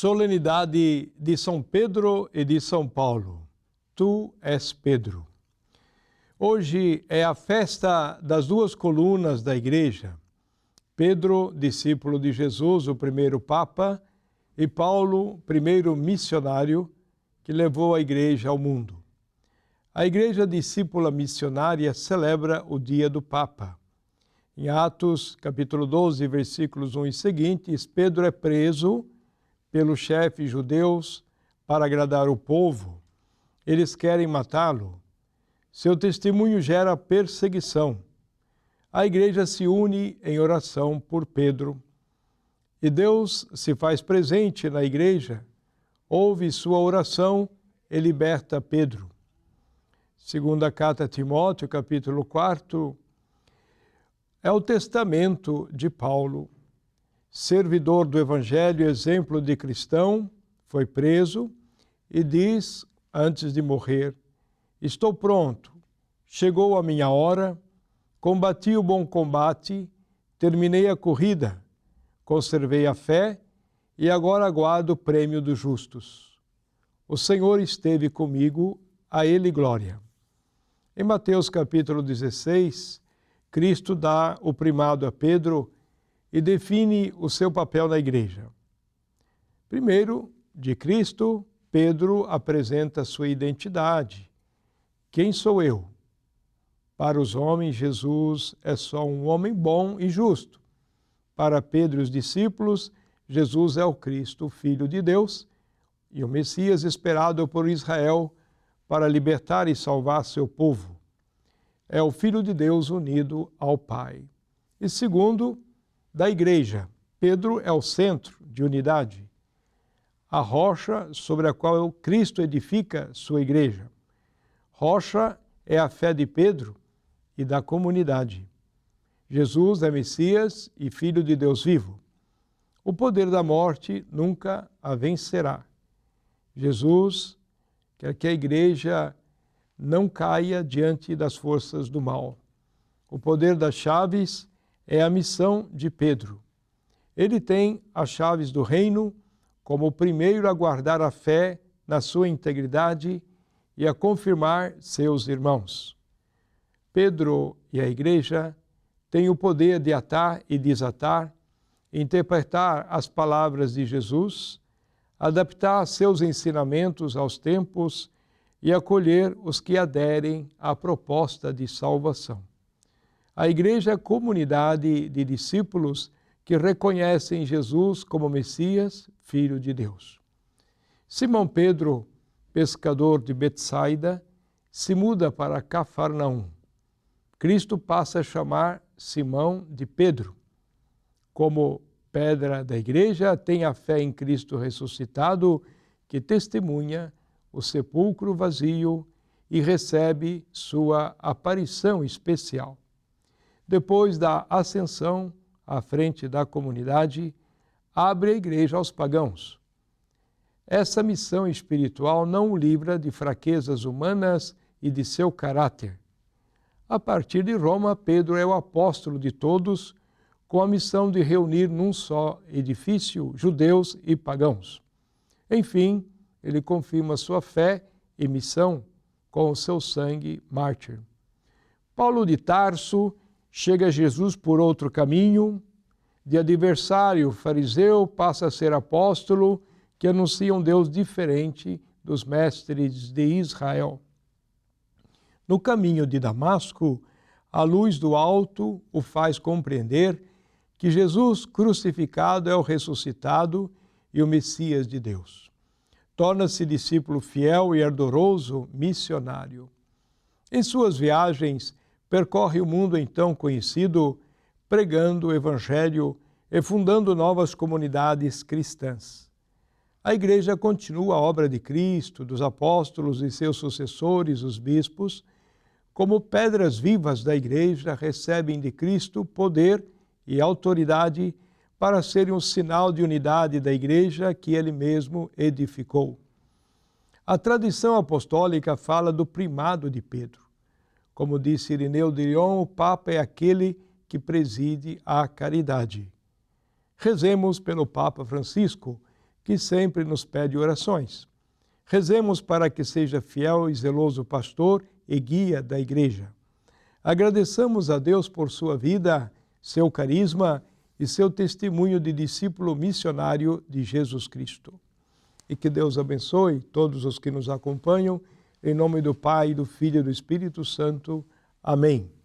Solenidade de São Pedro e de São Paulo. Tu és Pedro. Hoje é a festa das duas colunas da Igreja. Pedro, discípulo de Jesus, o primeiro Papa, e Paulo, primeiro missionário, que levou a Igreja ao mundo. A Igreja discípula missionária celebra o dia do Papa. Em Atos, capítulo 12, versículos 1 e seguintes, Pedro é preso pelos chefes judeus para agradar o povo. Eles querem matá-lo. Seu testemunho gera perseguição. A Igreja se une em oração por Pedro. E Deus se faz presente na Igreja, ouve sua oração e liberta Pedro. Segunda carta a Timóteo, capítulo 4, é o testamento de Paulo. Servidor do Evangelho, exemplo de cristão, foi preso e diz, antes de morrer, estou pronto, chegou a minha hora, combati o bom combate, terminei a corrida, conservei a fé e agora aguardo o prêmio dos justos. O Senhor esteve comigo, a Ele glória. Em Mateus capítulo 16, Cristo dá o primado a Pedro e define o seu papel na Igreja. Primeiro, de Cristo, Pedro apresenta sua identidade. Quem sou eu? Para os homens, Jesus é só um homem bom e justo. Para Pedro e os discípulos, Jesus é o Cristo, o Filho de Deus, e o Messias esperado por Israel para libertar e salvar seu povo. É o Filho de Deus unido ao Pai. E segundo, da Igreja. Pedro é o centro de unidade, a rocha sobre a qual Cristo edifica sua Igreja. Rocha é a fé de Pedro e da comunidade. Jesus é Messias e Filho de Deus vivo. O poder da morte nunca a vencerá. Jesus quer que a Igreja não caia diante das forças do mal. O poder das chaves é a missão de Pedro. Ele tem as chaves do reino como o primeiro a guardar a fé na sua integridade e a confirmar seus irmãos. Pedro e a Igreja têm o poder de atar e desatar, interpretar as palavras de Jesus, adaptar seus ensinamentos aos tempos e acolher os que aderem à proposta de salvação. A Igreja é a comunidade de discípulos que reconhecem Jesus como Messias, Filho de Deus. Simão Pedro, pescador de Betsaida, se muda para Cafarnaum. Cristo passa a chamar Simão de Pedro. Como pedra da Igreja, tem a fé em Cristo ressuscitado, que testemunha o sepulcro vazio e recebe sua aparição especial. Depois da ascensão à frente da comunidade, abre a Igreja aos pagãos. Essa missão espiritual não o livra de fraquezas humanas e de seu caráter. A partir de Roma, Pedro é o apóstolo de todos, com a missão de reunir num só edifício judeus e pagãos. Enfim, ele confirma sua fé e missão com o seu sangue mártir. Paulo de Tarso chega a Jesus por outro caminho, de adversário fariseu passa a ser apóstolo, que anuncia um Deus diferente dos mestres de Israel. No caminho de Damasco, a luz do alto o faz compreender que Jesus crucificado é o ressuscitado e o Messias de Deus. Torna-se discípulo fiel e ardoroso missionário. Em suas viagens, percorre o mundo então conhecido, pregando o Evangelho e fundando novas comunidades cristãs. A Igreja continua a obra de Cristo, dos apóstolos e seus sucessores, os bispos, como pedras vivas da Igreja, recebem de Cristo poder e autoridade para serem um sinal de unidade da Igreja que Ele mesmo edificou. A tradição apostólica fala do primado de Pedro. Como disse Irineu de Lyon, o Papa é aquele que preside a caridade. Rezemos pelo Papa Francisco, que sempre nos pede orações. Rezemos para que seja fiel e zeloso pastor e guia da Igreja. Agradeçamos a Deus por sua vida, seu carisma e seu testemunho de discípulo missionário de Jesus Cristo. E que Deus abençoe todos os que nos acompanham, em nome do Pai, do Filho e do Espírito Santo. Amém.